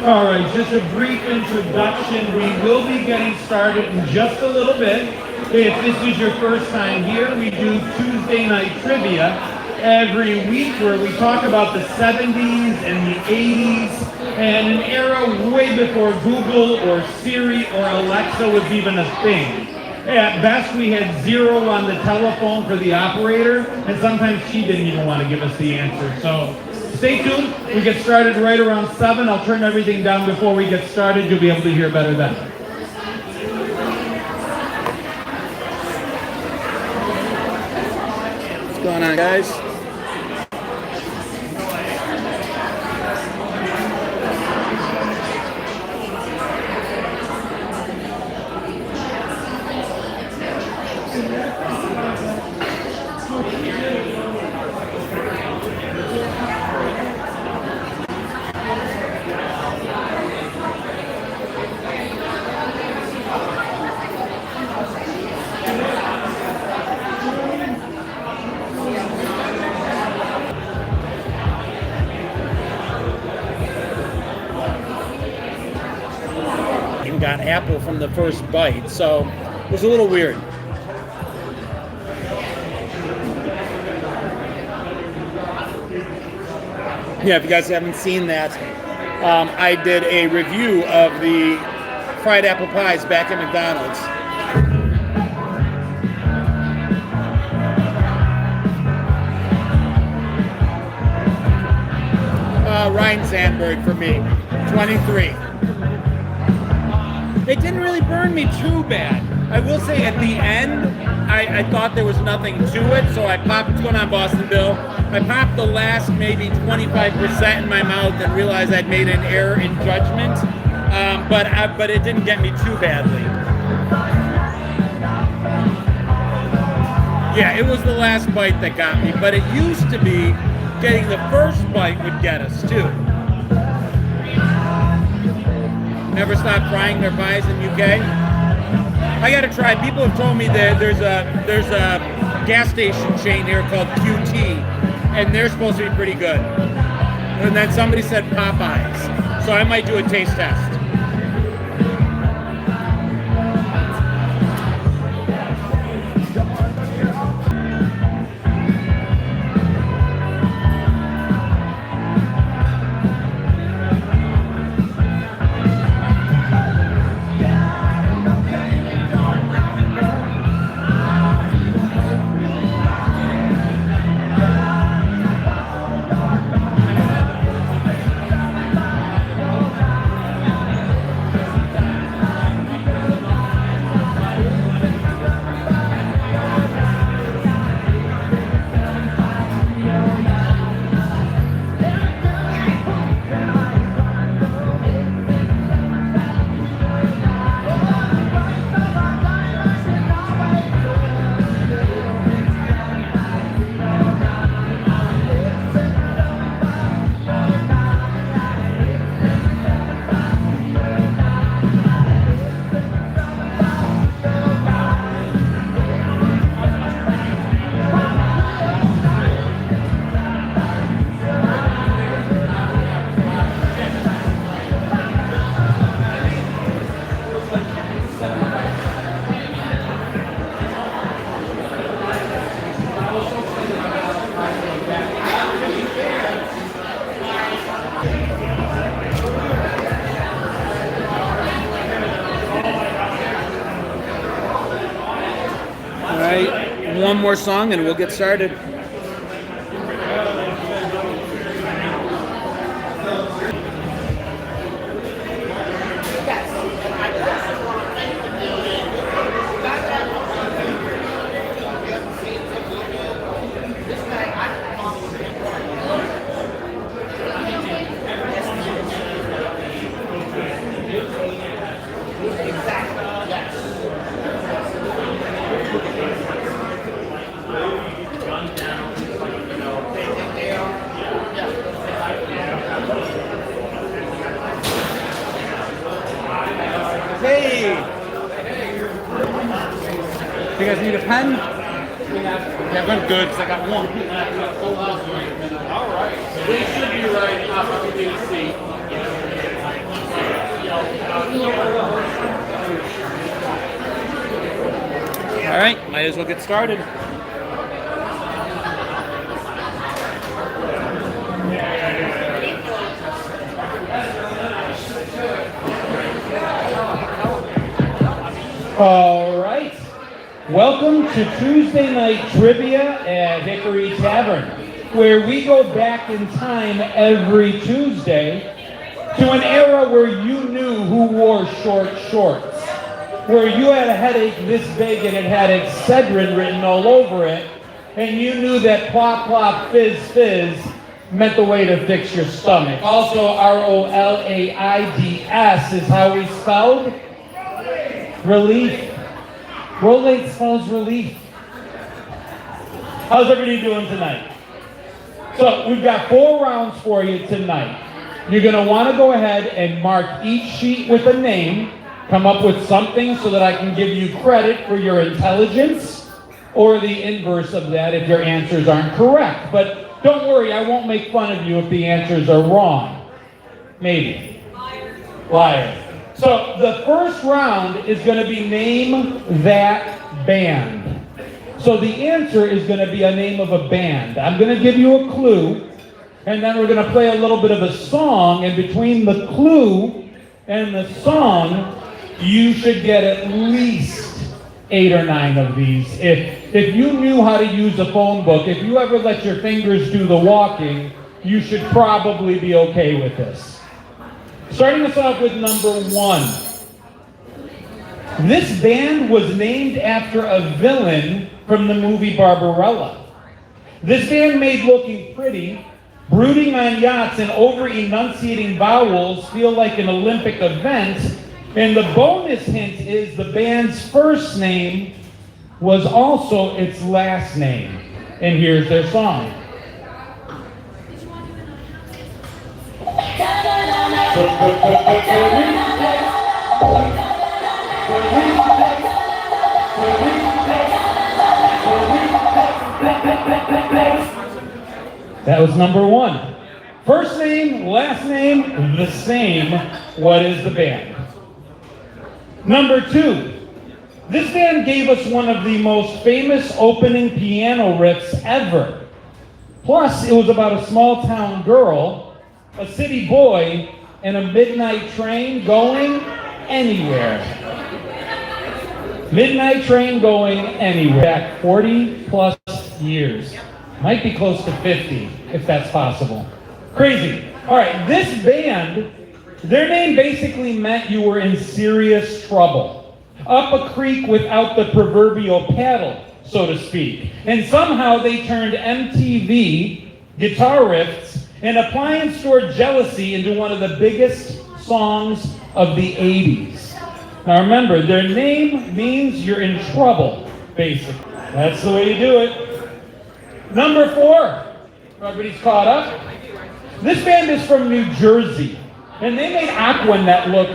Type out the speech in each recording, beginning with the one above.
All right, just a brief introduction. We will be getting started in just a little bit. If this is your first time here, we do Tuesday night trivia every week where we talk about the 70s and the 80s and an era way before Google or Siri or Alexa was even a thing. At best, we had 0 on the telephone for the operator, and sometimes she didn't even want to give us the answer. So stay tuned. We get started right around 7. I'll turn everything down before we get started. You'll be able to hear better then. What's going on, guys? Got apple from the first bite, so it was a little weird. Yeah, if you guys haven't seen that, I did a review of the fried apple pies back at McDonald's. Ryan Sandberg for me, 23. It didn't really burn me too bad. I will say at the end, I thought there was nothing to it, so I popped, what's going on, Boston Bill? I popped the last maybe 25% in my mouth and realized I'd made an error in judgment, but it didn't get me too badly. Yeah, it was the last bite that got me, but it used to be getting the first bite would get us too. Never stop frying their pies in UK. I gotta try. People have told me that there's a gas station chain here called QT, and they're supposed to be pretty good. And then somebody said Popeyes, so I might do a taste test. One more song and we'll get started. Hey! You guys need a pen? Yeah, I'm good because I got one. All right. They should be right off of the seat. All right, might as well get started. All right. Welcome to Tuesday Night Trivia at Hickory Tavern, where we go back in time every Tuesday to an era where you knew who wore short shorts, where you had a headache this big and it had Excedrin written all over it, and you knew that plop plop fizz fizz meant the way to fix your stomach. Also, ROLAIDS is how we spelled relief. Rolate spells relief. How's everybody doing tonight? So we've got 4 rounds for you tonight. You're going to want to go ahead and mark each sheet with a name, come up with something so that I can give you credit for your intelligence, or the inverse of that if your answers aren't correct. But don't worry, I won't make fun of you if the answers are wrong. Maybe. Liar. So the first round is going to be name that band. So the answer is going to be a name of a band. I'm going to give you a clue, and then we're going to play a little bit of a song, and between the clue and the song, you should get at least 8 or 9 of these. If you knew how to use a phone book, if you ever let your fingers do the walking, you should probably be okay with this. Starting us off with number 1. This band was named after a villain from the movie Barbarella. This band made looking pretty, brooding on yachts, and over-enunciating vowels feel like an Olympic event. And the bonus hint is the band's first name was also its last name. And here's their song. That was number 1. First name, last name, the same. What is the band? Number 2. This band gave us one of the most famous opening piano riffs ever. Plus, it was about a small town girl, a city boy, and a midnight train going anywhere. Midnight train going anywhere. Back 40 plus years. Might be close to 50, if that's possible. Crazy. All right, this band, their name basically meant you were in serious trouble. Up a creek without the proverbial paddle, so to speak. And somehow they turned MTV, guitar riffs, and appliance store jealousy into one of the biggest songs of the 80s. Now remember, their name means you're in trouble, basically. That's the way you do it. Number 4. Everybody's caught up? This band is from New Jersey, and they made Aquanet look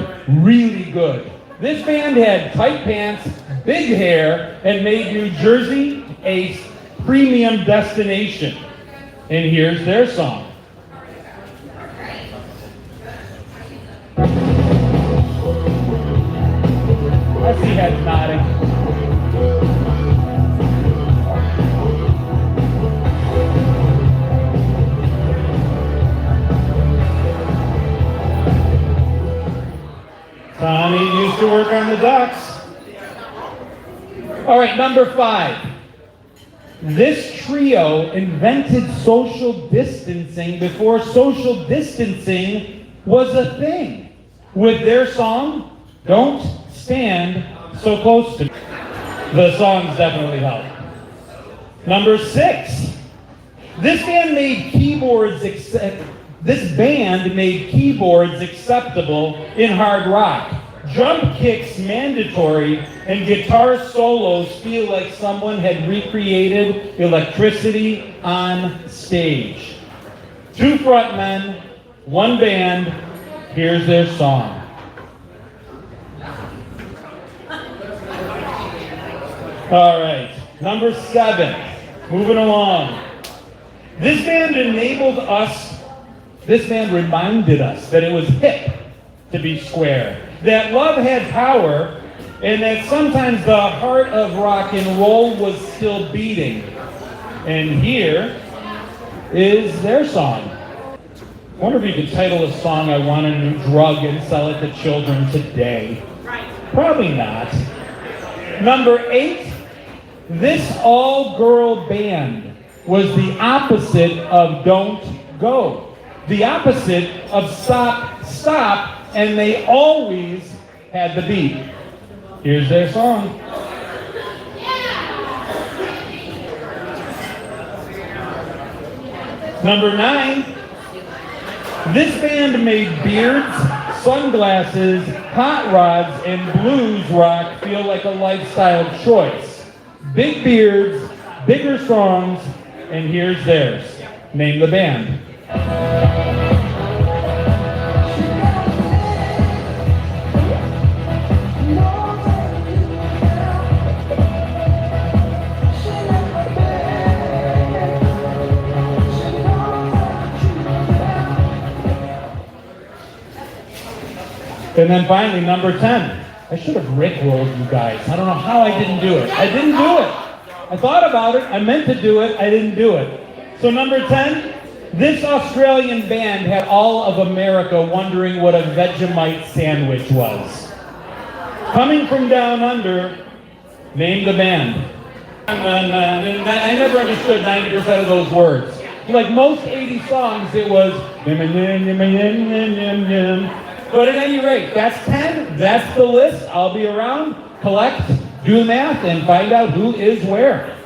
really good. This band had tight pants, big hair, and made New Jersey a premium destination. And here's their song. I see heads nodding. Tommy used to work on the docks. All right, number 5. This trio invented social distancing before social distancing was a thing, with their song, Don't Stand So Close to Me. The songs definitely help. Number 6. This band made keyboards acceptable in hard rock. Jump kicks mandatory, and guitar solos feel like someone had recreated electricity on stage. 2 frontmen, 1 band. Here's their song. All right, number 7. Moving along. This band reminded us that it was hip to be square. that love had power and that sometimes the heart of rock and roll was still beating. And here is their song. I wonder if you could title a song, I Want a New Drug, and sell it to children today. Probably not. Number 8, this all-girl band was the opposite of Don't Go. The opposite of Stop, Stop, and they always had the beat. Here's their song. Number 9, this band made beards, sunglasses, hot rods, and blues rock feel like a lifestyle choice. Big beards, bigger songs, and here's theirs. Name the band. And then finally, number 10. I should have rickrolled you guys. I don't know how I didn't do it. I didn't do it. I thought about it. I meant to do it. I didn't do it. So number 10, this Australian band had all of America wondering what a Vegemite sandwich was. Coming from down under, name the band. I never understood 90% of those words. Like most 80 songs, it was but at any rate, that's 10. That's the list. I'll be around, collect, do math, and find out who is where.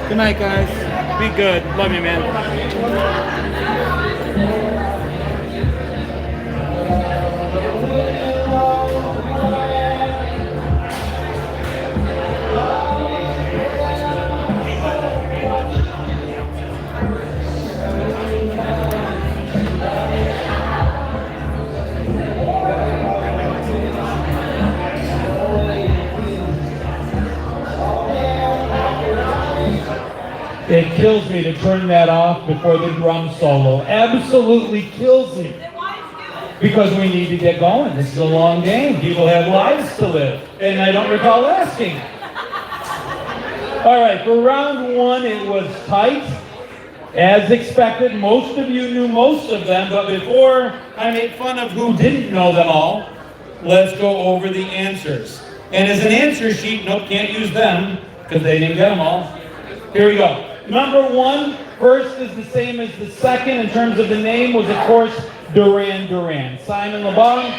Good night, guys. Be good. Love you, man. It kills me to turn that off before the drum solo. Absolutely kills me. Because we need to get going. This is a long game. People have lives to live. And I don't recall asking. All right, for round 1, it was tight. As expected, most of you knew most of them, but before I made fun of who didn't know them all, let's go over the answers. And as an answer sheet, nope, can't use them because they didn't get them all. Here we go. Number 1, first is the same as the second in terms of the name, was of course Duran Duran. Simon Le Bon,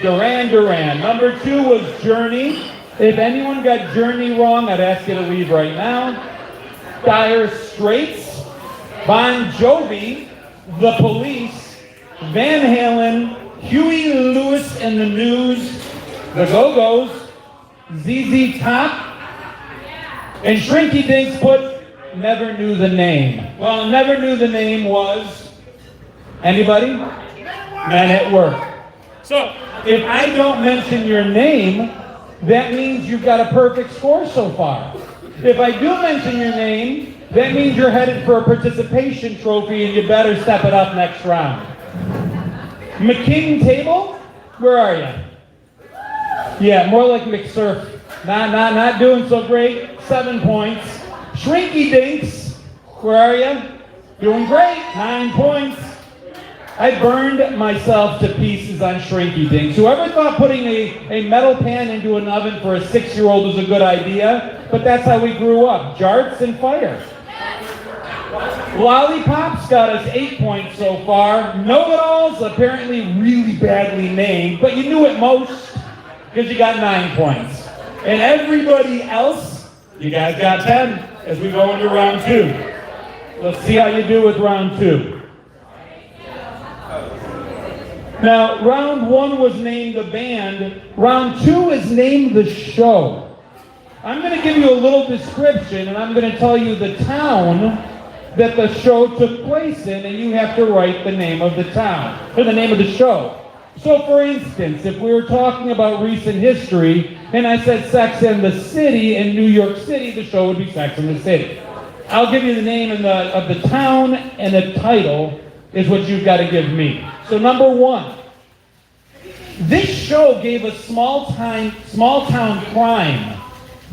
Duran Duran. Number 2 was Journey. If anyone got Journey wrong, I'd ask you to leave right now. Dire Straits, Bon Jovi, The Police, Van Halen, Huey Lewis and the News, The Go-Go's, ZZ Top, and Shrinky Dinks put Never Knew the Name. Well, Never Knew the Name was, anybody? Men at Work. So, if I don't mention your name, that means you've got a perfect score so far. If I do mention your name, that means you're headed for a participation trophy and you better step it up next round. McKing Table, where are you? Yeah, more like McSurf. Not doing so great. 7 points. Shrinky Dinks, where are you? Doing great. 9 points. I burned myself to pieces on Shrinky Dinks. Whoever thought putting a metal pan into an oven for a 6-year-old was a good idea? But that's how we grew up. Jarts and fire. Lollipops got us 8 points so far. Know-it-alls, apparently really badly named, but you knew it most because you got 9 points. And everybody else, you guys got 10 as we go into round 2. Let's see how you do with round 2. Now, round 1 was named the band. Round 2 is named the show. I'm going to give you a little description, and I'm going to tell you the town that the show took place in, and you have to write the name of the town, or the name of the show. So, for instance, if we were talking about recent history, and I said Sex and the City in New York City, the show would be Sex and the City. I'll give you the name of the town, and the title is what you've got to give me. So, number 1. This show gave us small town crime,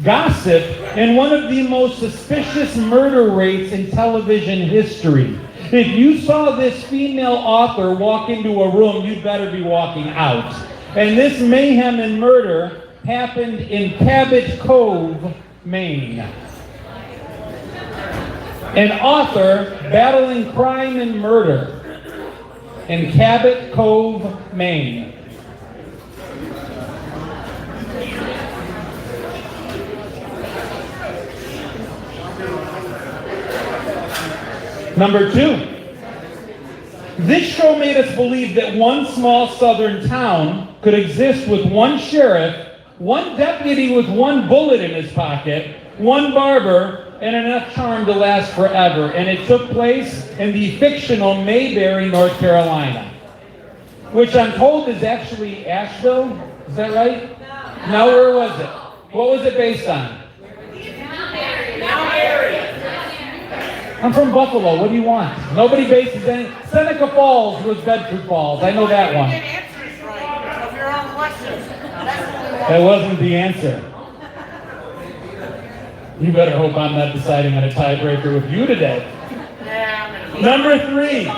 gossip, and one of the most suspicious murder rates in television history. If you saw this female author walk into a room, you'd better be walking out. And this mayhem and murder happened in Cabot Cove, Maine. An author battling crime and murder in Cabot Cove, Maine. Number 2, this show made us believe that one small southern town could exist with one sheriff, one deputy with one bullet in his pocket, one barber, and enough charm to last forever. And it took place in the fictional Mayberry, North Carolina, which I'm told is actually Asheville. Is that right? No, where was it? What was it based on? I'm from Buffalo. What do you want? Nobody bases any. Seneca Falls was Bedford Falls. I know that one. That wasn't the answer. You better hope I'm not deciding on a tiebreaker with you today. Number 3.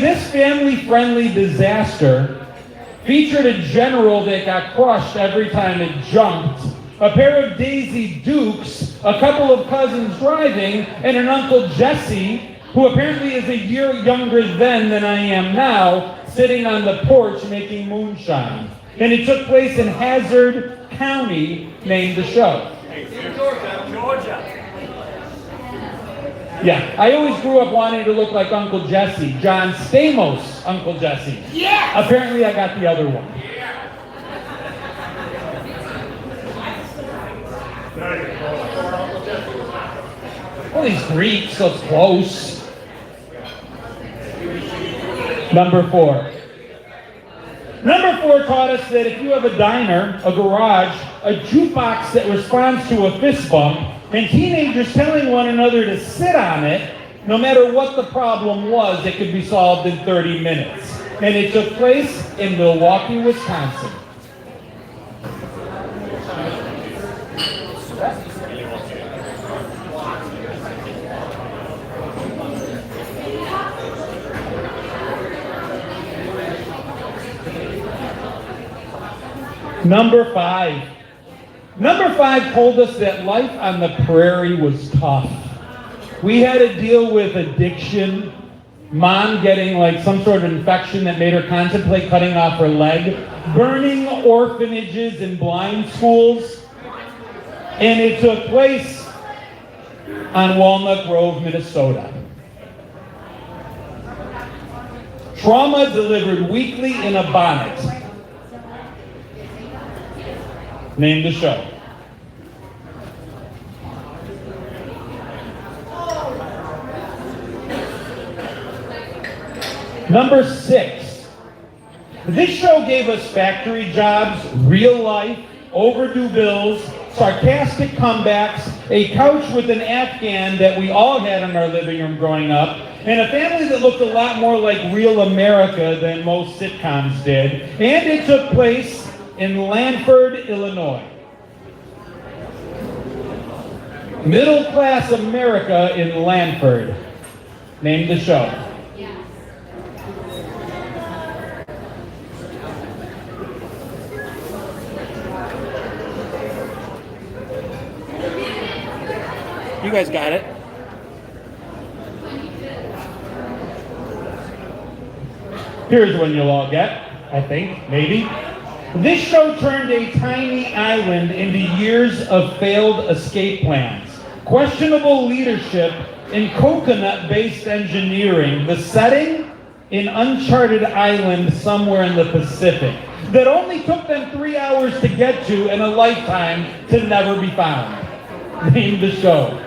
This family-friendly disaster featured a general that got crushed every time it jumped, a pair of Daisy Dukes, a couple of cousins driving, and an Uncle Jesse, who apparently is a year younger then than I am now, sitting on the porch making moonshine. And it took place in Hazard County, named the show. Georgia. Yeah, I always grew up wanting to look like Uncle Jesse, John Stamos' Uncle Jesse. Yeah. Apparently I got the other one. Well, he's Greek, so it's close. Number 4. Number 4 taught us that if you have a diner, a garage, a jukebox that responds to a fist bump, and teenagers telling one another to sit on it, no matter what the problem was, it could be solved in 30 minutes. And it took place in Milwaukee, Wisconsin. Number 5. Number 5 told us that life on the prairie was tough. We had to deal with addiction, mom getting like some sort of infection that made her contemplate cutting off her leg, burning orphanages and blind schools, and it took place on Walnut Grove, Minnesota. Trauma delivered weekly in a bonnet. Name the show. Number 6. This show gave us factory jobs, real life, overdue bills, sarcastic comebacks, a couch with an Afghan that we all had in our living room growing up, and a family that looked a lot more like real America than most sitcoms did. And it took place in Lanford, Illinois. Middle class America in Lanford. Name the show. You guys got it. Here's one you'll all get, I think, maybe. This show turned a tiny island into years of failed escape plans, questionable leadership, and coconut-based engineering. The setting? An uncharted island somewhere in the Pacific that only took them 3 hours to get to and a lifetime to never be found. Name the show.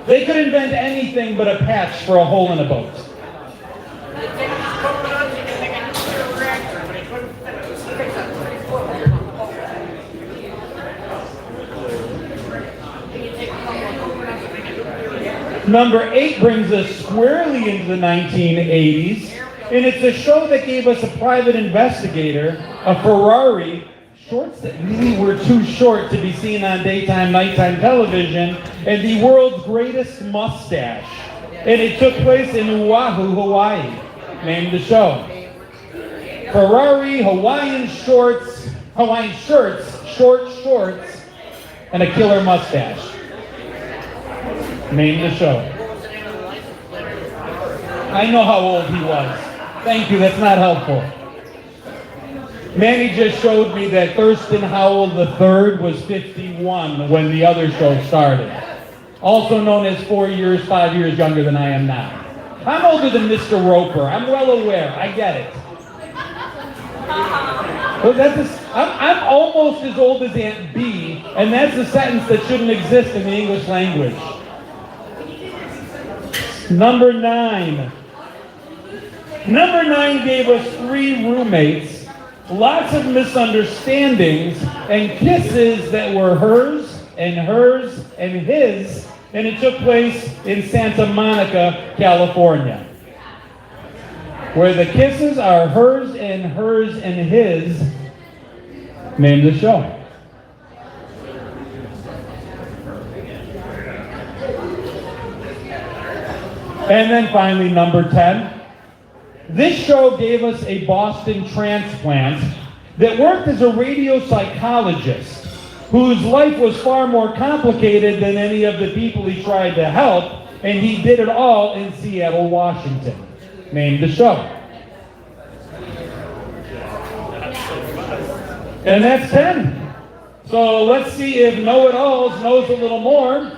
They could invent anything but a patch for a hole in a boat. Number 8 brings us squarely into the 1980s, and it's a show that gave us a private investigator, a Ferrari, shorts that really were too short to be seen on daytime, nighttime television, and the world's greatest mustache. And it took place in Oahu, Hawaii. Name the show. Ferrari, Hawaiian shirts, short shorts, and a killer mustache. Name the show. I know how old he was. Thank you, that's not helpful. Manny just showed me that Thurston Howell III was 51 when the other show started. Also known as 4 years, 5 years younger than I am now. I'm older than Mr. Roper. I'm well aware. I get it. Well, I'm almost as old as Aunt B, and that's a sentence that shouldn't exist in the English language. Number 9. Number 9 gave us 3 roommates, lots of misunderstandings, and kisses that were hers and his, and it took place in Santa Monica, California. Where the kisses are hers and his, name the show. And then finally, number 10. This show gave us a Boston transplant that worked as a radio psychologist whose life was far more complicated than any of the people he tried to help, and he did it all in Seattle, Washington. Name the show. And that's 10. So let's see if know-it-alls knows a little more,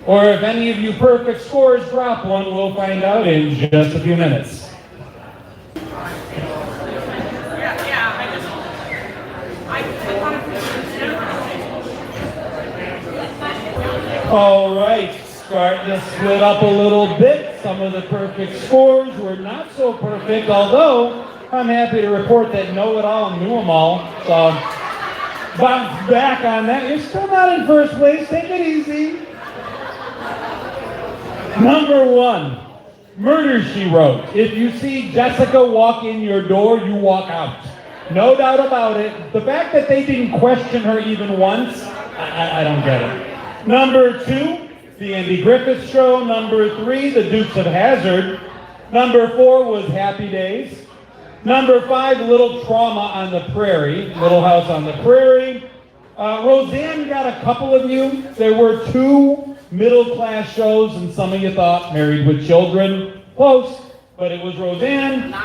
or if any of you perfect scores drop one. We'll find out in just a few minutes. All right, starting to split up a little bit. Some of the perfect scores were not so perfect, although I'm happy to report that know-it-all knew them all. So bounce back on that. You're still not in first place. Take it easy. Number 1, Murder, She Wrote. If you see Jessica walk in your door, you walk out. No doubt about it. The fact that they didn't question her even once, I don't get it. Number 2, The Andy Griffith Show. Number 3, The Dukes of Hazzard. Number 4 was Happy Days. Number 5, Little Trauma on the Prairie, Little House on the Prairie. Roseanne got a couple of you. There were 2 middle-class shows, and some of you thought Married with Children. Close, but it was Roseanne.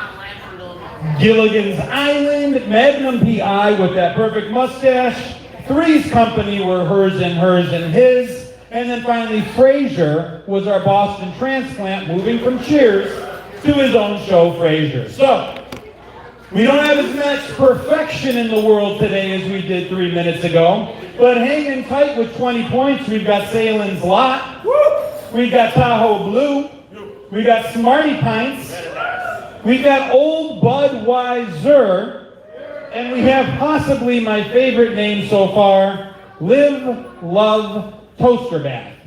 Gilligan's Island, Magnum P.I. with that perfect mustache. Three's Company were hers and his. And then finally, Frasier was our Boston transplant, moving from Cheers to his own show, Frasier. So, we don't have as much perfection in the world today as we did 3 minutes ago, but hanging tight with 20 points, we've got Salem's Lot, we've got Tahoe Blue, we've got Smarty Pints, we've got Old Budweiser, and we have possibly my favorite name so far, Live, Love, Toaster Bath.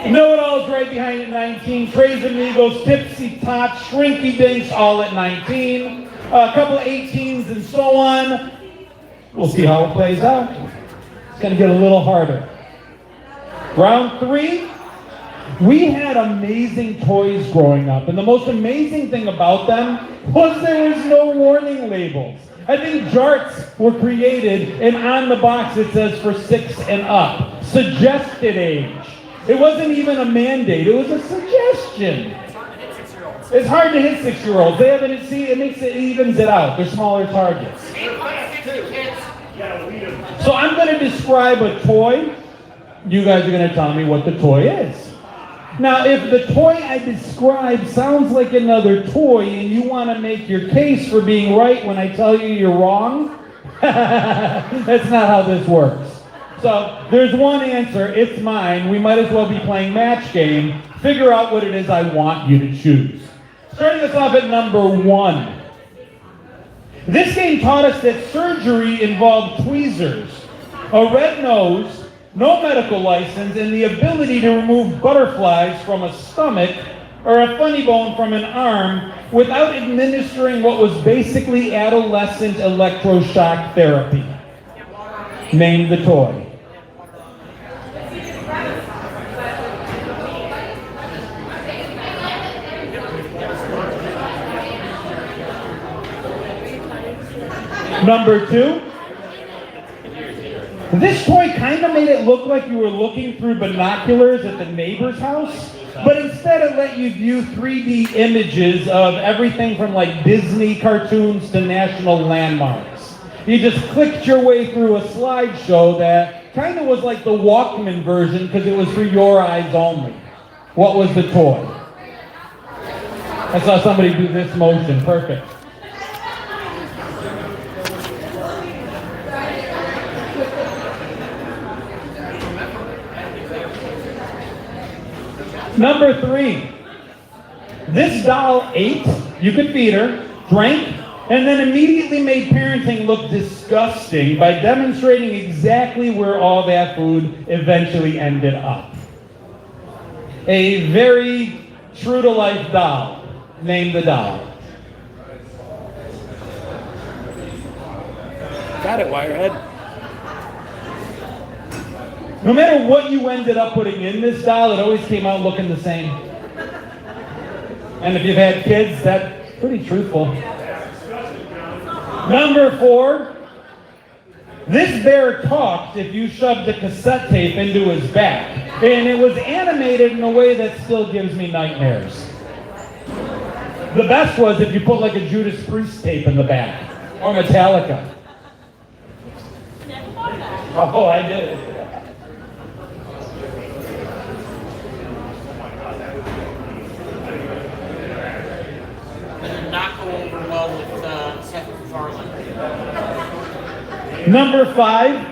Know-it-all's right behind at 19. Tres Amigos, Tipsy Tots, Shrinky Dinks, all at 19. A couple of 18s and so on. We'll see how it plays out. It's going to get a little harder. Round 3. We had amazing toys growing up, and the most amazing thing about them was there was no warning labels. I think jarts were created, and on the box it says for 6 and up. Suggested age. It wasn't even a mandate, it was a suggestion. It's hard to hit 6-year-olds. They haven't seen it, it evens it out. They're smaller targets. So I'm going to describe a toy. You guys are going to tell me what the toy is. Now, if the toy I describe sounds like another toy and you want to make your case for being right when I tell you you're wrong, that's not how this works. So, there's one answer, it's mine. We might as well be playing match game. Figure out what it is I want you to choose. Starting us off at number 1. This game taught us that surgery involved tweezers, a red nose, no medical license, and the ability to remove butterflies from a stomach or a funny bone from an arm without administering what was basically adolescent electroshock therapy. Name the toy. Number 2. This toy kind of made it look like you were looking through binoculars at the neighbor's house, but instead it let you view 3D images of everything from like Disney cartoons to national landmarks. You just clicked your way through a slideshow that kind of was like the Walkman version because it was for your eyes only. What was the toy? I saw somebody do this motion. Perfect. Number 3, this doll ate, you could feed her, drank, and then immediately made parenting look disgusting by demonstrating exactly where all that food eventually ended up. A very true-to-life doll. Name the doll. Got it, Wirehead. No matter what you ended up putting in this doll, it always came out looking the same. And if you've had kids, that's pretty truthful. Number 4, this bear talked if you shoved a cassette tape into his back. And it was animated in a way that still gives me nightmares. The best was if you put like a Judas Priest tape in the back. Or Metallica. Oh, I did. Not go over well with Seth MacFarlane. Number 5,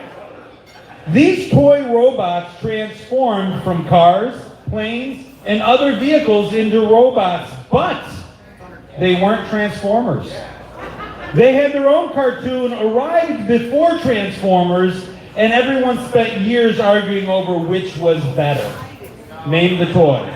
these toy robots transformed from cars, planes, and other vehicles into robots, but they weren't Transformers. They had their own cartoon, arrived before Transformers, and everyone spent years arguing over which was better. Name the toy.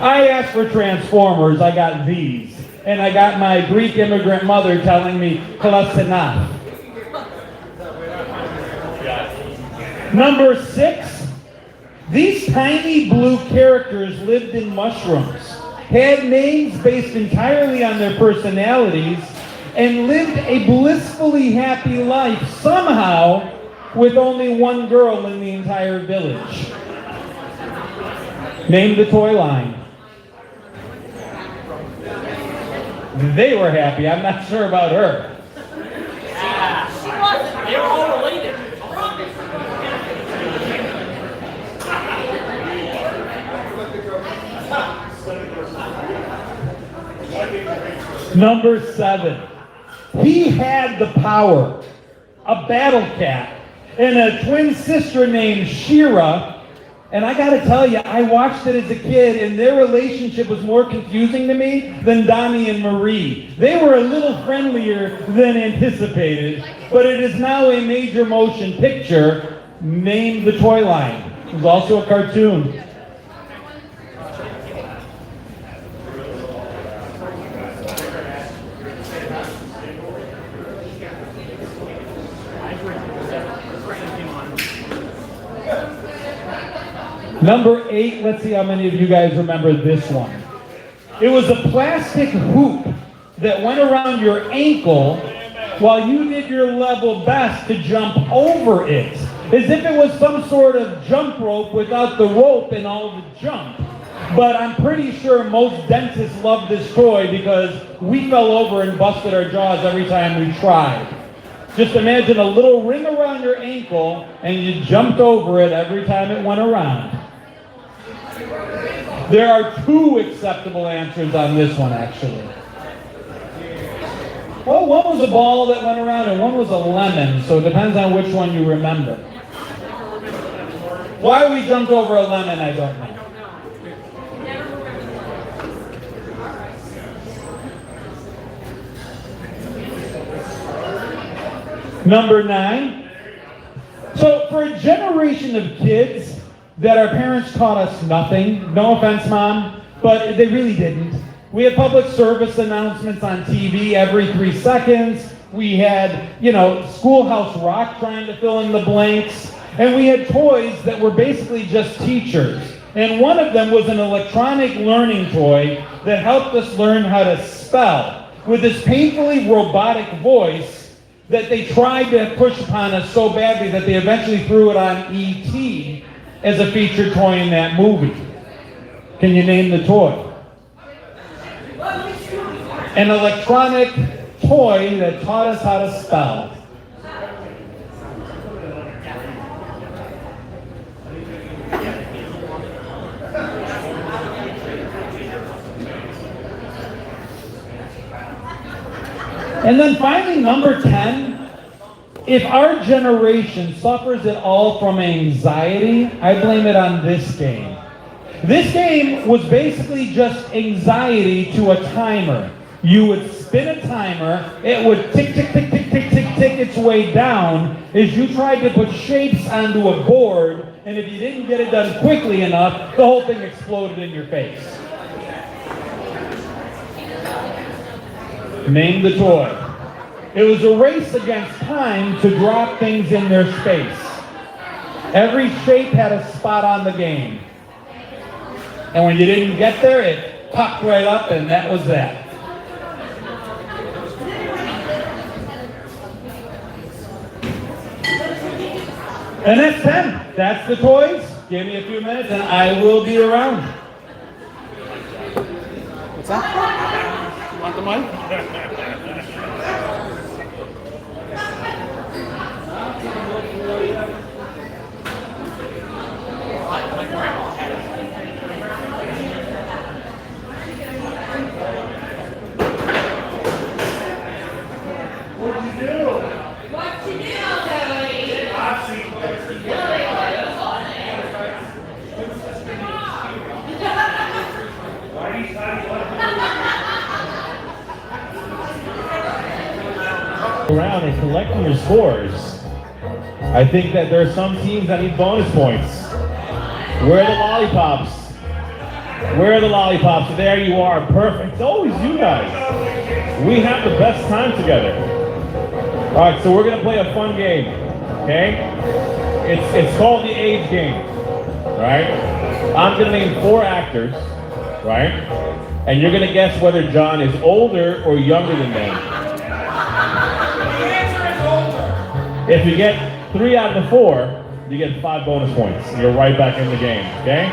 I asked for Transformers, I got these. And I got my Greek immigrant mother telling me, close enough. Number 6, these tiny blue characters lived in mushrooms, had names based entirely on their personalities, and lived a blissfully happy life somehow with only one girl in the entire village. Name the toy line. They were happy. I'm not sure about her. She wasn't. They were all related. Number 7. He had the power. A battle cat and a twin sister named Shira. And I gotta tell you, I watched it as a kid, and their relationship was more confusing to me than Donnie and Marie. They were a little friendlier than anticipated, but it is now a major motion picture. Name the toy line. It was also a cartoon. Number 8, let's see how many of you guys remember this one. It was a plastic hoop that went around your ankle while you did your level best to jump over it, as if it was some sort of jump rope without the rope and all the jump. But I'm pretty sure most dentists love this toy because we fell over and busted our jaws every time we tried. Just imagine a little ring around your ankle and you jumped over it every time it went around. There are 2 acceptable answers on this one, actually. Well, one was a ball that went around and one was a lemon, so it depends on which one you remember. Why we jumped over a lemon, I don't know. Number 9. So for a generation of kids that our parents taught us nothing, no offense, Mom, but they really didn't. We had public service announcements on TV every 3 seconds. We had, Schoolhouse Rock trying to fill in the blanks. And we had toys that were basically just teachers. And one of them was an electronic learning toy that helped us learn how to spell with this painfully robotic voice that they tried to push upon us so badly that they eventually threw it on E.T. as a featured toy in that movie. Can you name the toy? An electronic toy that taught us how to spell. And then finally, number 10, if our generation suffers at all from anxiety, I blame it on this game. This game was basically just anxiety to a timer. You would spin a timer, it would tick, tick, tick, tick, tick, tick, tick its way down as you tried to put shapes onto a board, and if you didn't get it done quickly enough, the whole thing exploded in your face. Name the toy. It was a race against time to drop things in their space. Every shape had a spot on the game. And when you didn't get there, it popped right up, and that was that. And that's 10. That's the toys. Give me a few minutes, and I will be around. What's that? You want the mic? Around and collecting your scores. I think that there are some teams that need bonus points. Where are the lollipops? Where are the lollipops? There you are. Perfect. It's always you guys. We have the best time together. All right, so we're going to play a fun game, okay? It's called the age game, right? I'm gonna name 4 actors, right? And you're gonna guess whether John is older or younger than them. The answer is older. If you get 3 out of the 4, you get 5 bonus points. You're right back in the game, okay?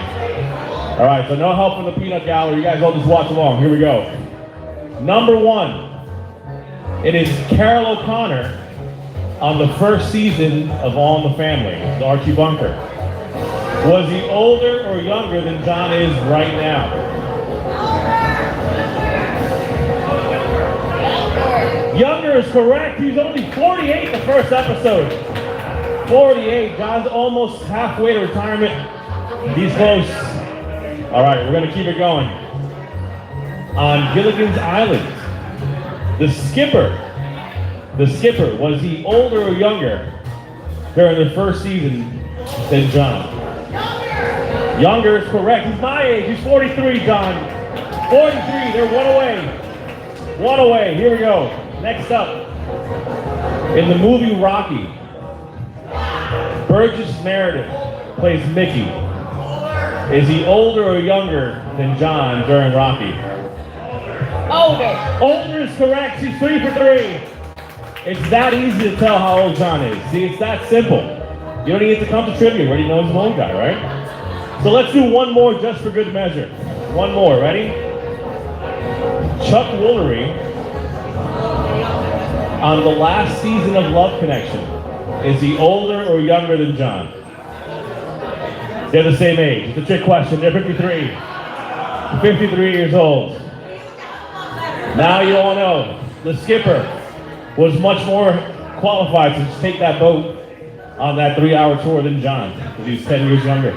All right, so no help from the peanut gallery. You guys all just watch along. Here we go. Number 1, it is Carol O'Connor on the first season of All in the Family, the Archie Bunker. Was he older or younger than John is right now? Younger is correct. He's only 48 the first episode. 48. John's almost halfway to retirement. He's close. All right, we're going to keep it going. On Gilligan's Island, the skipper, was he older or younger during the first season than John? Younger is correct. He's my age. He's 43, John. 43. They're 1 away. 1 away. Here we go. Next up. In the movie Rocky, Burgess Meredith plays Mickey. Is he older or younger than John during Rocky? Older. Older is correct. She's 3 for 3. It's that easy to tell how old John is. See, it's that simple. You don't need to come to trivia. You already know he's an old guy, right? So let's do one more just for good measure. One more. Ready? Chuck Woolery on the last season of Love Connection. Is he older or younger than John? They're the same age. It's a trick question. They're 53. 53 years old. Now you all know. The skipper was much more qualified to take that boat on that 3-hour tour than John, because he was 10 years younger.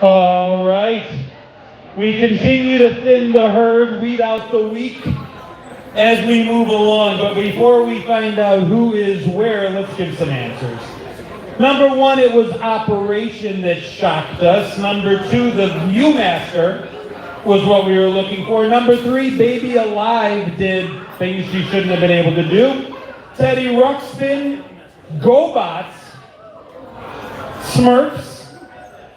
All right. We continue to thin the herd, weed out the weak as we move along. But before we find out who is where, let's give some answers. Number one, it was Operation that shocked us. Number two, the Viewmaster was what we were looking for. Number three, Baby Alive did things she shouldn't have been able to do. Teddy Ruxpin, GoBots, Smurfs,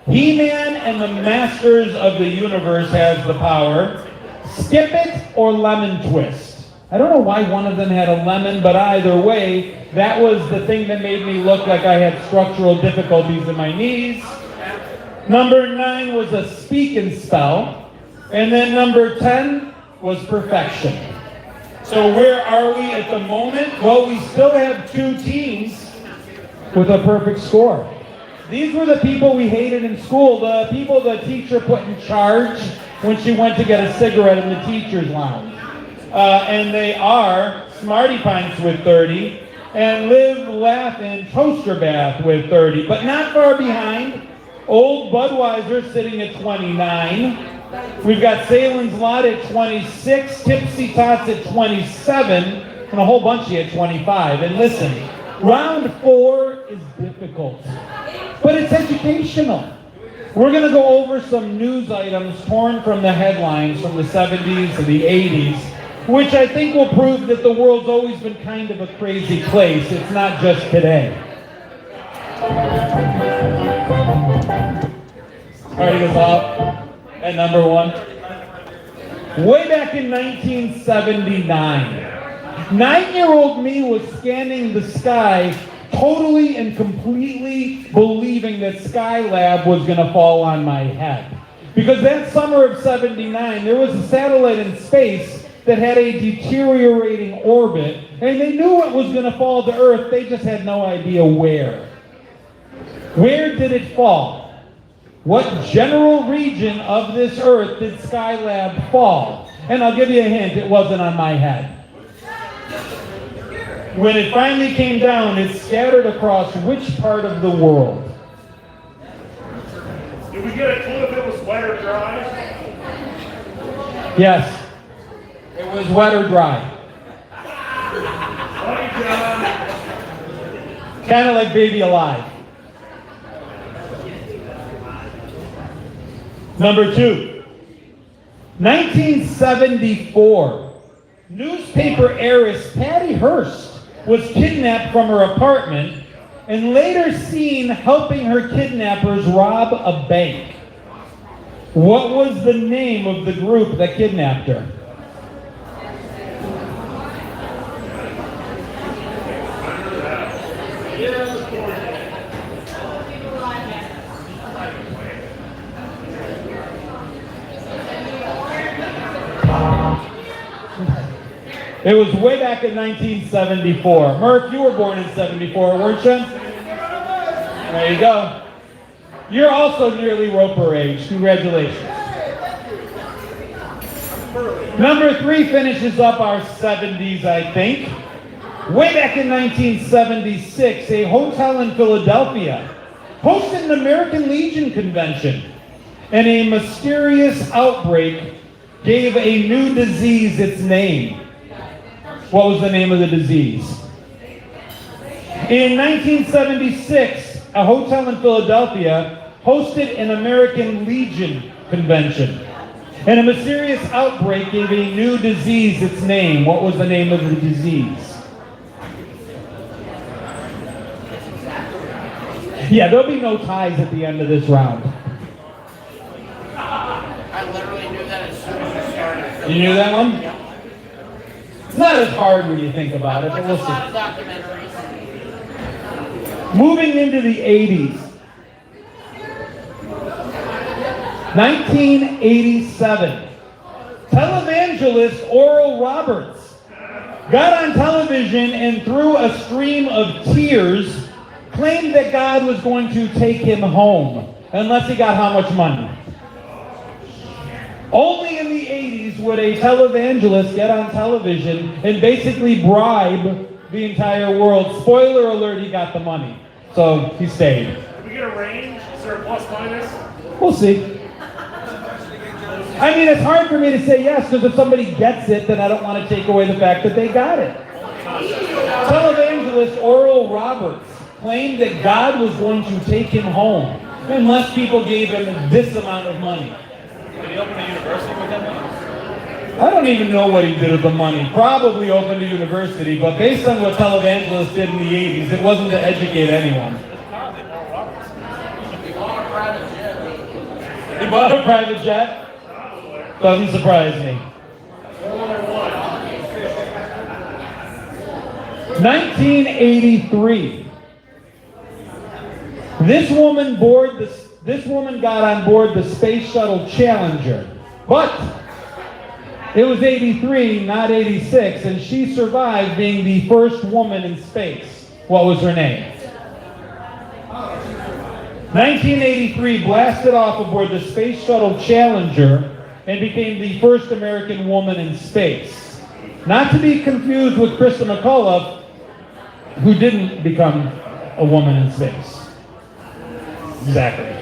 He-Man, and the Masters of the Universe has the power. Skip It or Lemon Twist. I don't know why one of them had a lemon, but either way, that was the thing that made me look like I had structural difficulties in my knees. Number 9 was a Speak and Spell. And then number 10 was Perfection. So where are we at the moment? Well, we still have 2 teams with a perfect score. These were the people we hated in school, the people the teacher put in charge when she went to get a cigarette in the teacher's lounge. And they are Smarty Pints with 30, and Live, Laugh, and Toaster Bath with 30. But not far behind, Old Budweiser sitting at 29. We've got Salem's Lot at 26, Tipsy Tots at 27, and a whole bunch of you at 25. And listen, round 4 is difficult, but it's educational. We're going to go over some news items torn from the headlines from the 70s to the 80s, which I think will prove that the world's always been kind of a crazy place. It's not just today. Starting us off at number 1. Way back in 1979, 9-year-old me was scanning the sky, totally and completely believing that Skylab was going to fall on my head. Because that summer of 79, there was a satellite in space that had a deteriorating orbit, and they knew it was going to fall to Earth, they just had no idea where. Where did it fall? What general region of this Earth did Skylab fall? And I'll give you a hint, it wasn't on my head. When it finally came down, it scattered across which part of the world? Did we get a clue if it was wet or dry? Yes. It was wet or dry. Funny, John. Kind of like Baby Alive. Number 2. 1974. Newspaper heiress Patty Hearst was kidnapped from her apartment and later seen helping her kidnappers rob a bank. What was the name of the group that kidnapped her? It was way back in 1974. Murph, you were born in 74, weren't you? There you go. You're also nearly Roper age. Congratulations. Number 3 finishes up our 70s, I think. Way back in 1976, a hotel in Philadelphia hosted an American Legion convention, and a mysterious outbreak gave a new disease its name. What was the name of the disease? In 1976, a hotel in Philadelphia hosted an American Legion convention, and a mysterious outbreak gave a new disease its name. What was the name of the disease? Yeah, there'll be no ties at the end of this round. I literally knew that as soon as you started. You knew that one? It's not as hard when you think about it, but we'll Watch a lot see. of documentaries. Moving into the 80s. 1987. Televangelist Oral Roberts got on television and through a stream of tears claimed that God was going to take him home unless he got how much money? Only in the 80s would a televangelist get on television and basically bribe the entire world. Spoiler alert, he got the money. So he stayed. Did we get a range? Is there a plus minus? We'll see. I mean, it's hard for me to say yes, because if somebody gets it, then I don't want to take away the fact that they got it. Televangelist Oral Roberts claimed that God was going to take him home unless people gave him this amount of money. Did he open a university with that money? I don't even know what he did with the money. Probably opened a university, but based on what televangelists did in the 80s, it wasn't to educate anyone. He bought a private jet? Doesn't surprise me. 1983. This woman got on board the Space Shuttle Challenger, but it was 83, not 86, and she survived being the first woman in space. What was her name? 1983 blasted off aboard the Space Shuttle Challenger and became the first American woman in space. Not to be confused with Krista McCullough, who didn't become a woman in space. Exactly.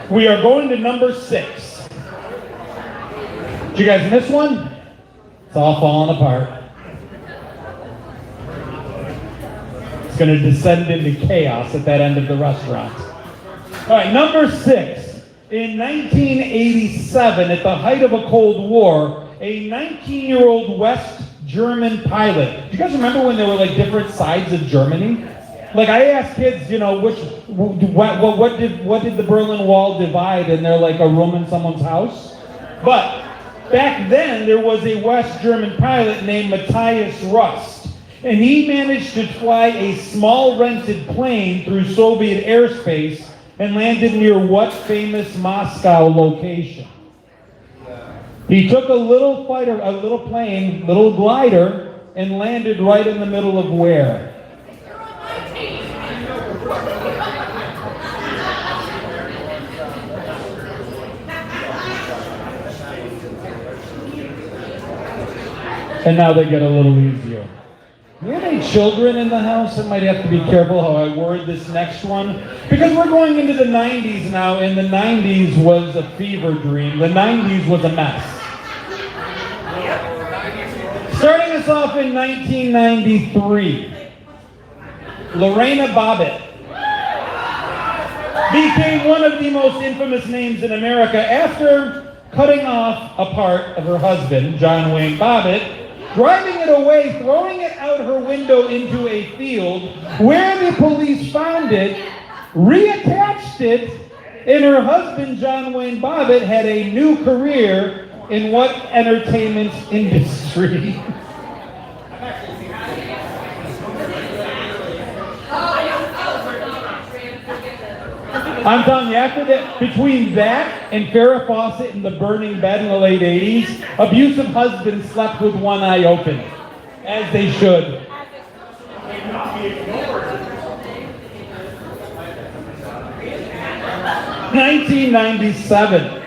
We are going to number 6. Did you guys miss one? It's all falling apart. It's going to descend into chaos at that end of the restaurant. All right, number 6. In 1987, at the height of a Cold War, a 19-year-old West German pilot. Do you guys remember when there were like different sides of Germany? Like I asked kids, you know, what did the Berlin Wall divide? And they're like a room in someone's house. But back then there was a West German pilot named Matthias Rust, and he managed to fly a small rented plane through Soviet airspace and landed near what famous Moscow location? He took a little plane, little glider, and landed right in the middle of where? And now they get a little easier. Do we have any children in the house? I might have to be careful how I word this next one. Because we're going into the 90s now, and the 90s was a fever dream. The 90s was a mess. Starting us off in 1993, Lorena Bobbitt became one of the most infamous names in America after cutting off a part of her husband, John Wayne Bobbitt, driving it away, throwing it out her window into a field where the police found it, reattached it, and her husband, John Wayne Bobbitt, had a new career in what entertainment industry? I'm telling you, after that, between that and Farrah Fawcett and the burning bed in the late 80s, abusive husbands slept with one eye open, as they should. 1997.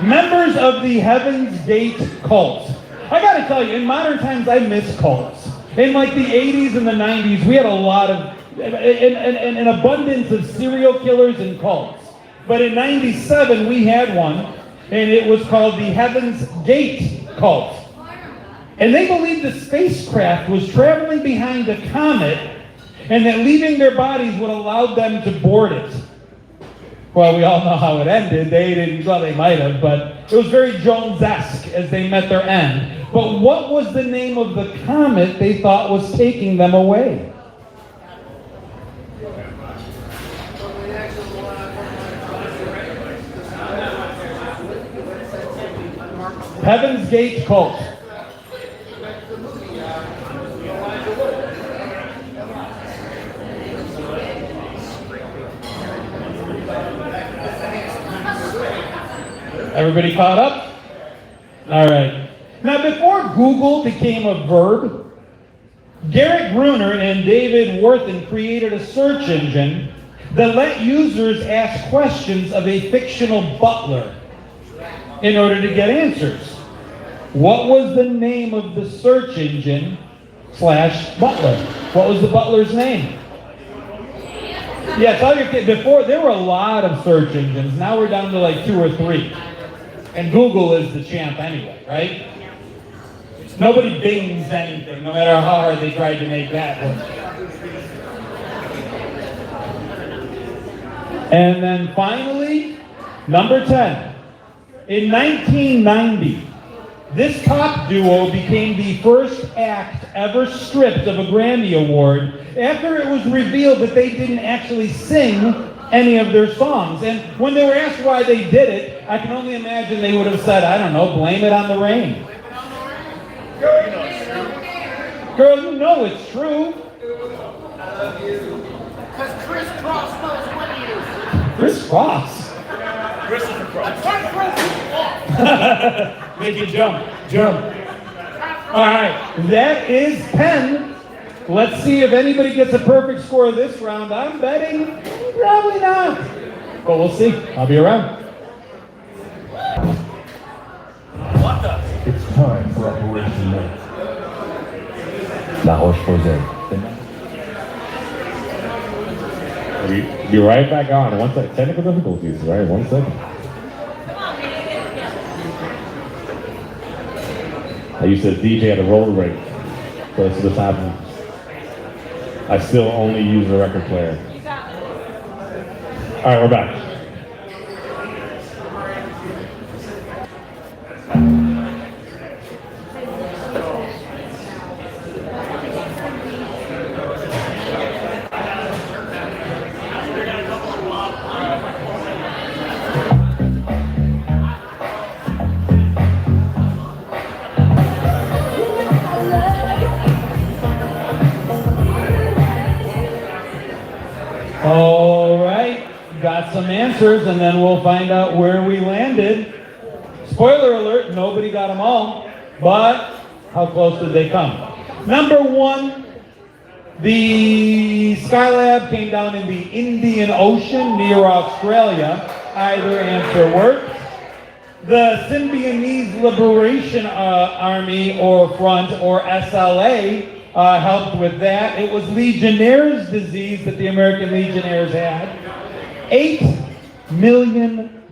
Members of the Heaven's Gate cult. I gotta tell you, in modern times, I miss cults. In like the 80s and the 90s, we had a lot of an abundance of serial killers and cults. But in 97, we had one, and it was called the Heaven's Gate cult. And they believed the spacecraft was traveling behind a comet, and that leaving their bodies would allow them to board it. Well, we all know how it ended. They didn't, well, they might have, but it was very Jones-esque as they met their end. But what was the name of the comet they thought was taking them away? Heaven's Gate cult. Everybody caught up? All right. Now, before Google became a verb, Garrett Gruner and David Worthen created a search engine that let users ask questions of a fictional butler in order to get answers. What was the name of the search engine / butler? What was the butler's name? Yeah, tell your kid. Before, there were a lot of search engines. Now we're down to like 2 or 3. And Google is the champ anyway, right? Nobody bings anything, no matter how hard they tried to make that work. And then finally, number 10. In 1990, this pop duo became the first act ever stripped of a Grammy Award after it was revealed that they didn't actually sing any of their songs. And when they were asked why they did it, I can only imagine they would have said, I don't know, blame it on the rain. Girl, you know it's true. Because Chris Cross knows what he is. Chris Cross. Christopher Cross. Make it jump. All right, that is 10. Let's see if anybody gets a perfect score this round. I'm betting probably not. But we'll see. I'll be around. What the? It's time for Operation Night. La Roche-Posay. Be right back on. 1 second. Technical difficulties, right? 1 second. I used to DJ at a roller rink, so this is happening. I still only use the record player. All right, we're back. All right, got some answers, and then we'll find out where we landed. Spoiler alert, nobody got them all, but how close did they come? Number 1, the Skylab came down in the Indian Ocean near Australia. Either answer worked. The Symbionese Liberation Army or Front, or SLA, helped with that. It was Legionnaire's disease that the American Legionnaires had. $8 million.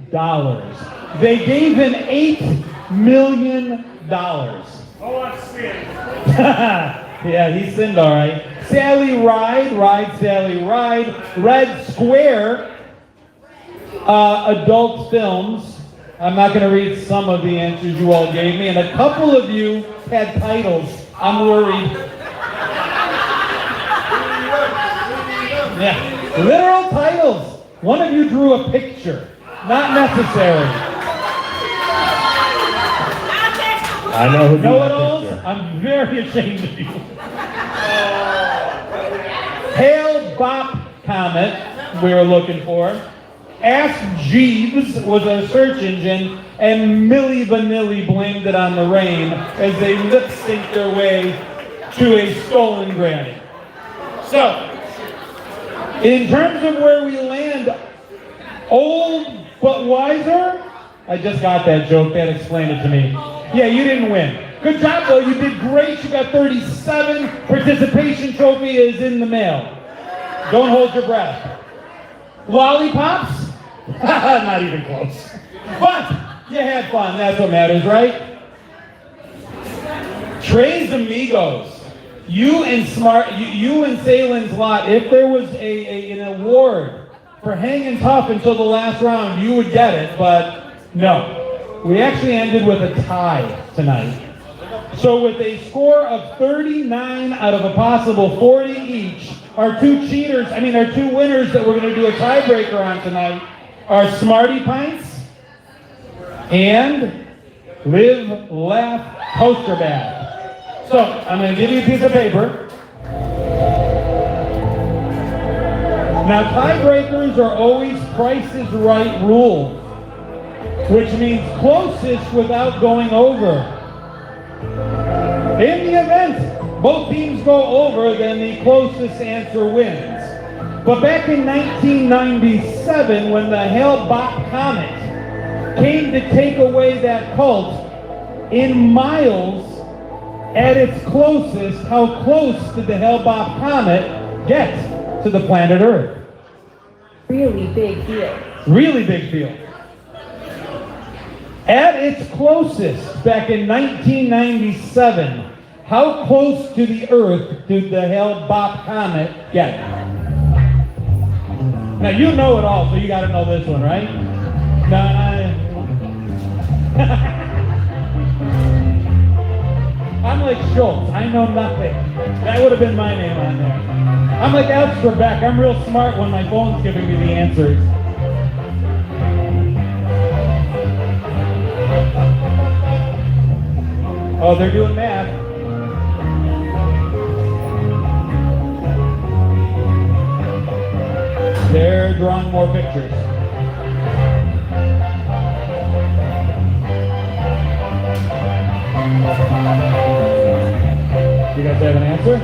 They gave him $8 million. Oh, I'm sin. Yeah, he sinned all right. Sally Ride, Sally Ride. Red Square, adult films. I'm not going to read some of the answers you all gave me, and a couple of you had titles. I'm worried. Yeah, literal titles. One of you drew a picture. Not necessary. I know who drew that Know-it-alls? picture. I'm very ashamed of you. Hale Bop Comet, we were looking for. Ask Jeeves was a search engine, and Milli Vanilli blamed it on the rain as they lip-synced their way to a stolen Grammy. So, in terms of where we land, old but wiser? I just got that joke, that explained it to me. Yeah, you didn't win. Good job though, you did great, you got 37. Participation trophy is in the mail. Don't hold your breath. Lollipops? Not even close. But you had fun, that's what matters, right? Tres Amigos. You and Salen's lot, if there was an award for hanging tough until the last round, you would get it, but no. We actually ended with a tie tonight. So with a score of 39 out of a possible 40 each, our two winners that we're going to do a tiebreaker on tonight are Smarty Pints and Live, Laugh, Toaster Bag. So, I'm going to give you a piece of paper. Now, tiebreakers are always Price is Right rule, which means closest without going over. In the event both teams go over, then the closest answer wins. But back in 1997, when the Hale-Bopp comet came to take away that cult, in miles at its closest, how close did the Hale-Bopp comet get to the planet Earth? Really big deal. Really big field. At its closest, back in 1997, how close to the Earth did the Hale-Bopp comet get? Now you know it all, so you got to know this one, right? I'm like Schultz. I know nothing. That would have been my name on there. I'm like Alex Trebek. I'm real smart when my phone's giving me the answers. Oh, they're doing math. They're drawing more pictures. You guys have an answer?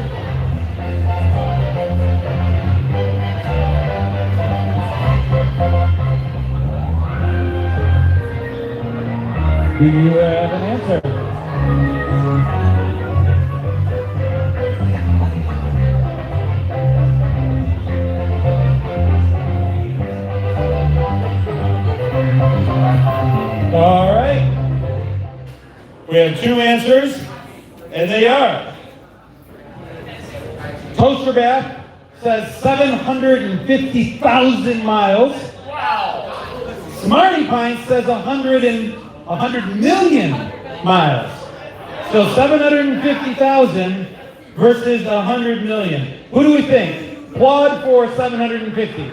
Do you have an answer? All right. We have two answers, and they are. Toaster Bath says 750,000 miles. Wow. Smarty Pants says 100 million miles. So 750,000 versus 100 million. Who do we think? Plod for 750.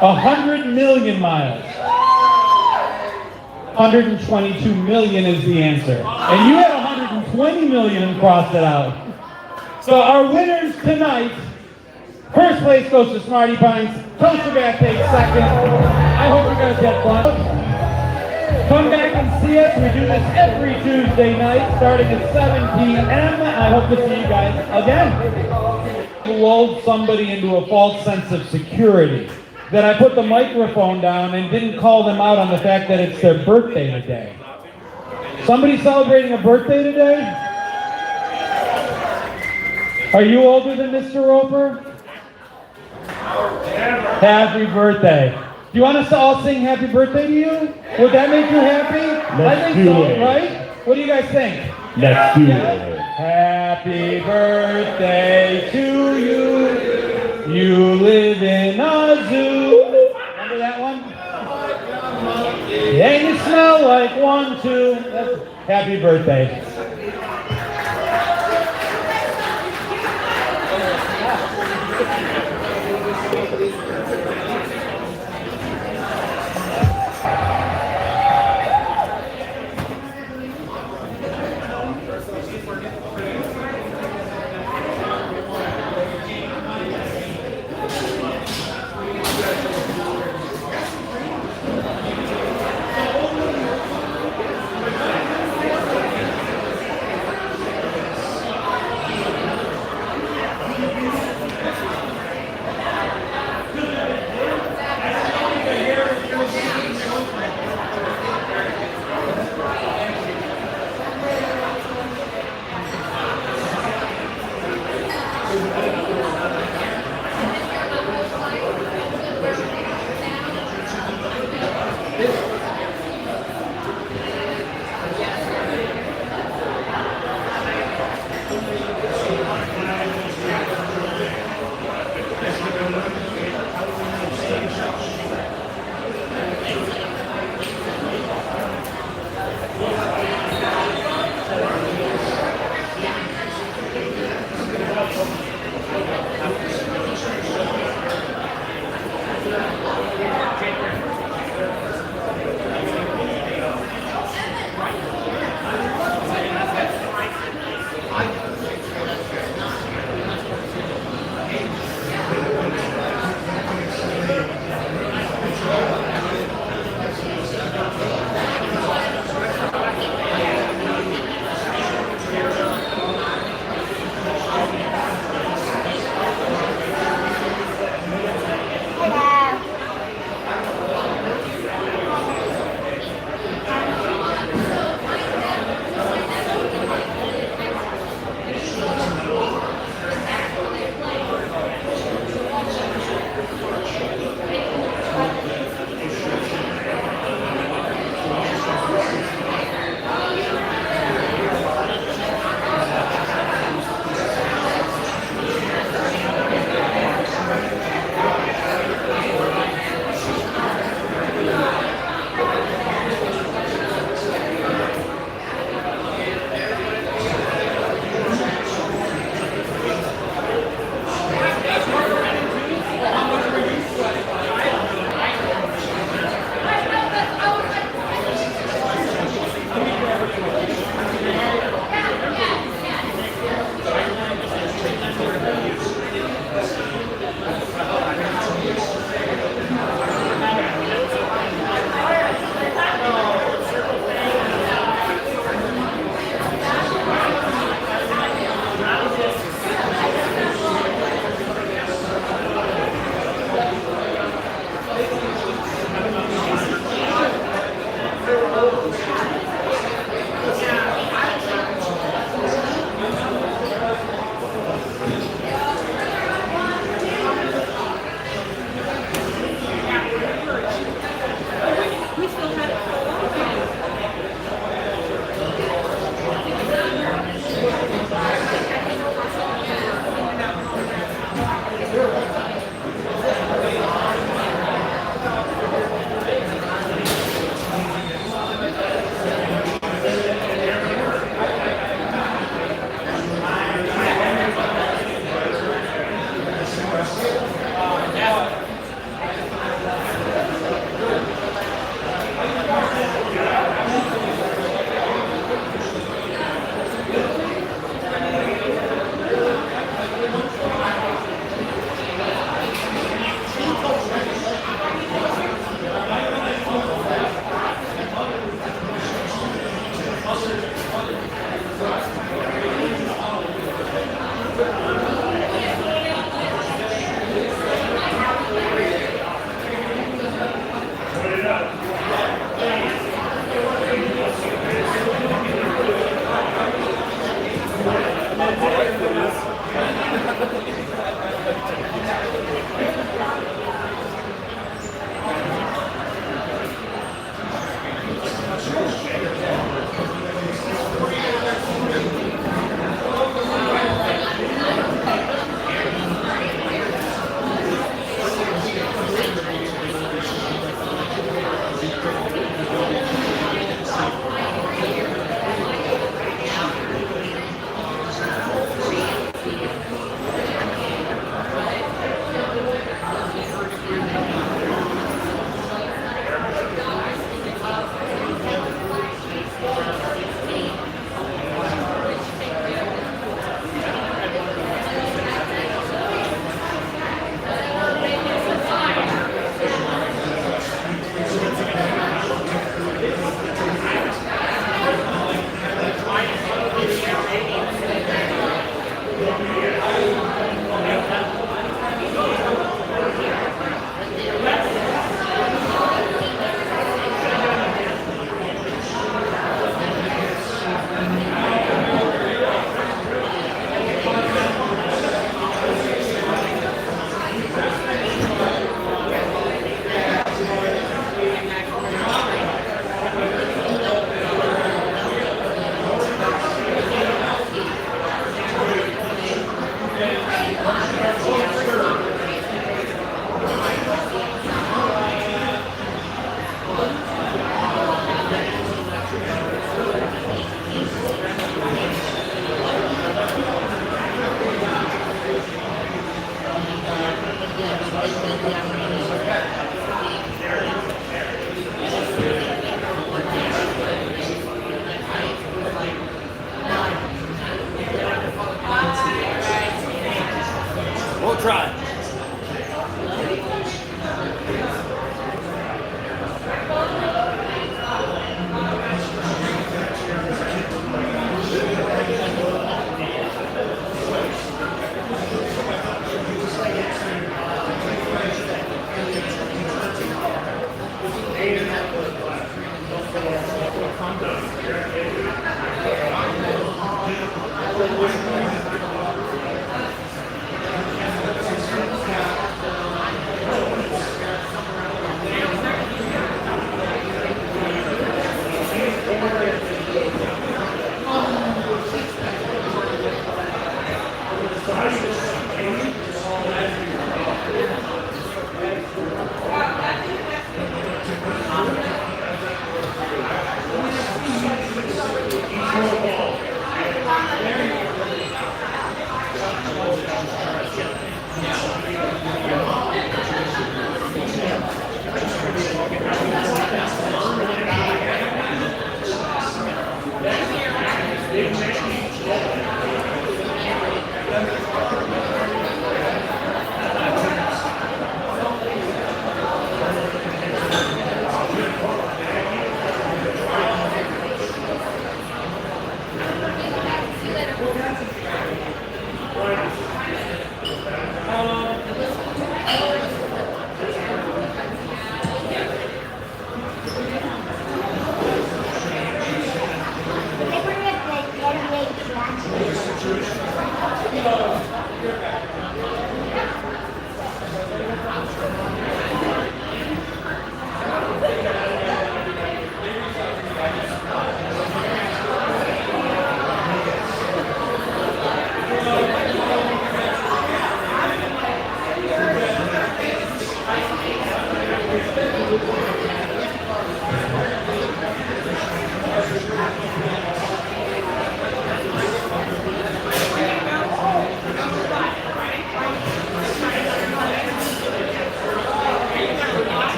100 million miles. 122 million is the answer. And you had 120 million and crossed it out. So our winners tonight, first place goes to Smarty Pants. Toaster Bath takes second. I hope you guys had fun. Come back and see us. We do this every Tuesday night, starting at 7 p.m. I hope to see you guys again. Lulled somebody into a false sense of security. That I put the microphone down and didn't call them out on the fact that it's their birthday today. Somebody celebrating a birthday today? Are you older than Mr. Roper? Happy birthday. Do you want us to all sing happy birthday to you? Would that make you happy? I think so, right? What do you guys think? Let's do it. Happy birthday to you. You live in a zoo. Remember that one? And you smell like 1, 2. Happy birthday.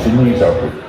Simmons are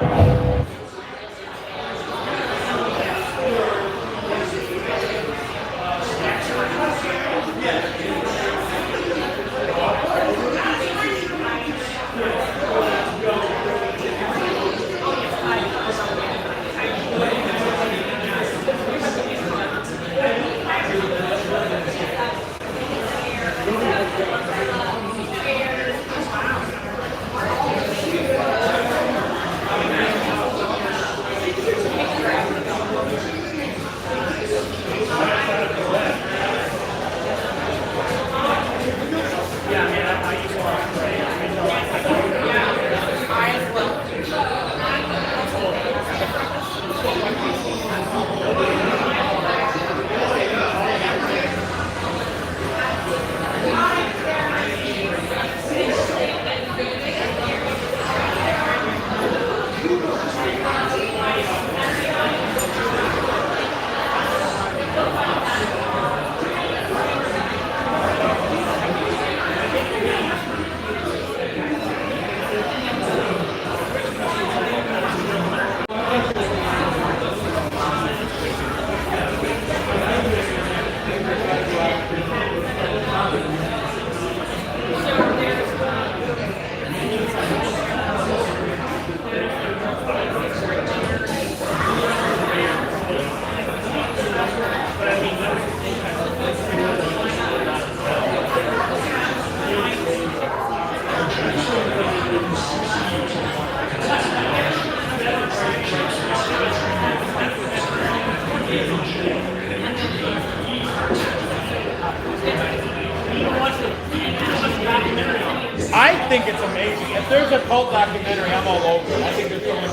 I think it's amazing. If there's a cult documentary, I'm all over it. I think there's so much.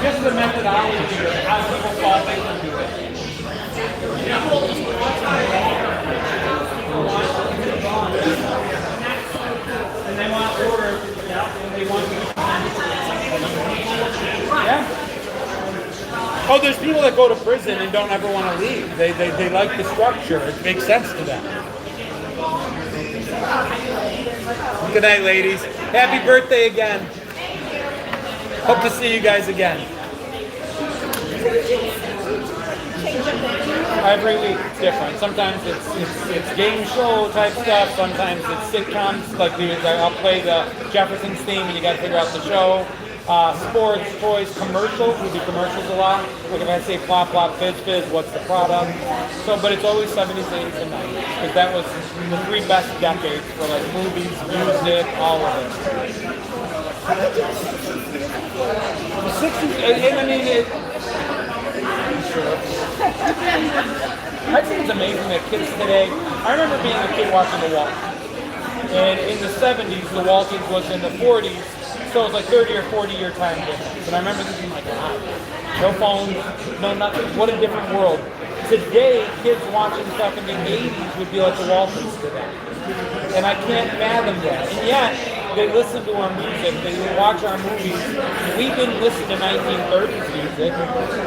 Just the methodology of how people fall victim to it. And they want order. And they want. Yeah. Oh, there's people that go to prison and don't ever want to leave. They like the structure. It makes sense to them. Good night, ladies. Happy birthday again. Hope to see you guys again. Every week it's different. Sometimes it's game show type stuff. Sometimes it's sitcoms. Like I'll play the Jefferson's theme and you got to figure out the show. Sports, toys, commercials. We do commercials a lot. Like if I say plop, plop, fizz, fizz, what's the product? So, but it's always 70s, 80s, and 90s. Because that was the 3 best decades for like movies, music, all of it. The 60s, and I mean, sure. I think it's amazing that kids today, I remember being a kid watching The Waltons. And in the 70s, The Waltons was in the 40s. So it was like 30 or 40 year time difference. And I remember thinking like, wow, no phones, no nothing. What a different world. Today, kids watching stuff in the 80s would be like the Waltons today. And I can't fathom that. And yet, they listen to our music, they watch our movies. We didn't listen to 1930s music,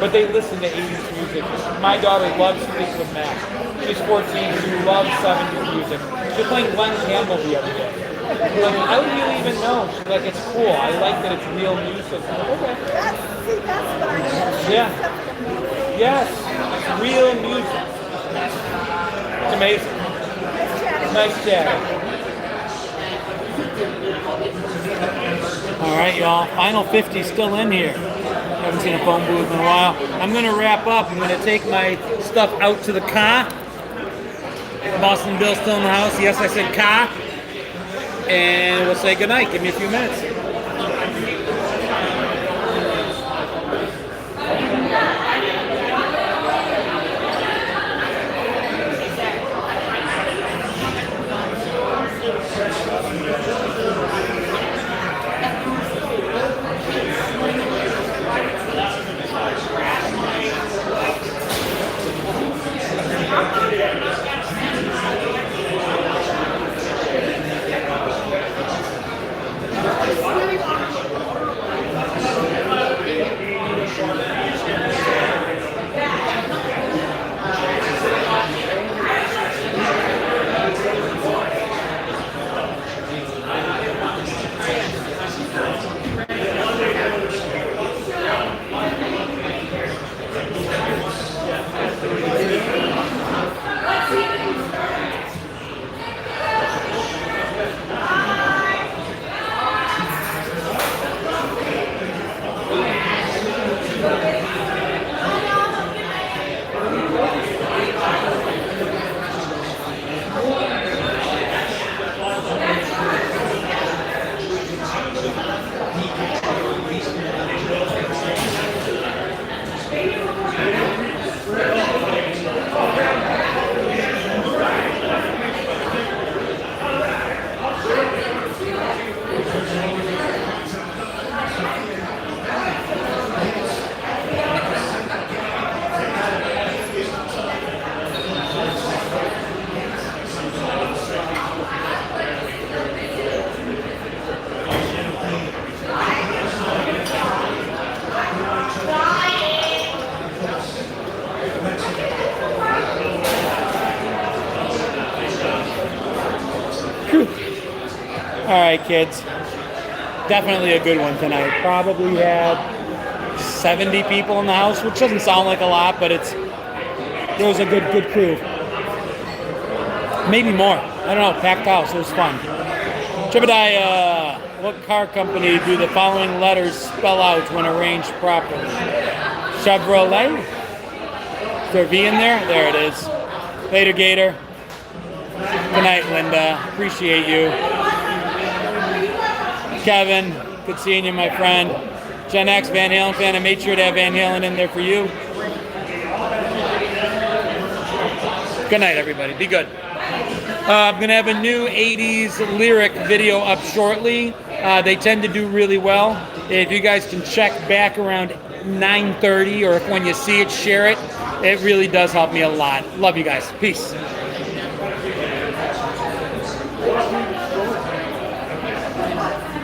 but they listen to 80s music. My daughter loves Fleetwood Mac. She's 14, she loves 70s music. She's playing Glenn Campbell the other day. Like, how do you even know? She's like, it's cool. I like that it's real music. I'm like, okay. That's what I mean. Yeah. Yes. It's real music. It's amazing. Nice chatting. All right, y'all. Final 50 still in here. Haven't seen a phone booth in a while. I'm going to wrap up. I'm going to take my stuff out to the car. Boston Bill's still in the house. Yes, I said car. And we'll say goodnight. Give me a few minutes. All right, kids. Definitely a good one tonight. Probably had 70 people in the house, which doesn't sound like a lot, but there was a good crew. Maybe more. I don't know. Packed house. It was fun. Jebediah, what car company do the following letters spell out when arranged properly? Chevrolet? Is there a V in there? There it is. Later, Gator. Good night, Linda. Appreciate you. Kevin, good seeing you, my friend. GenX Van Halen fan. I made sure to have Van Halen in there for you. Good night, everybody. Be good. I'm going to have a new 80s lyric video up shortly. They tend to do really well. If you guys can check back around 9:30, or if when you see it, share it. It really does help me a lot. Love you guys. Peace.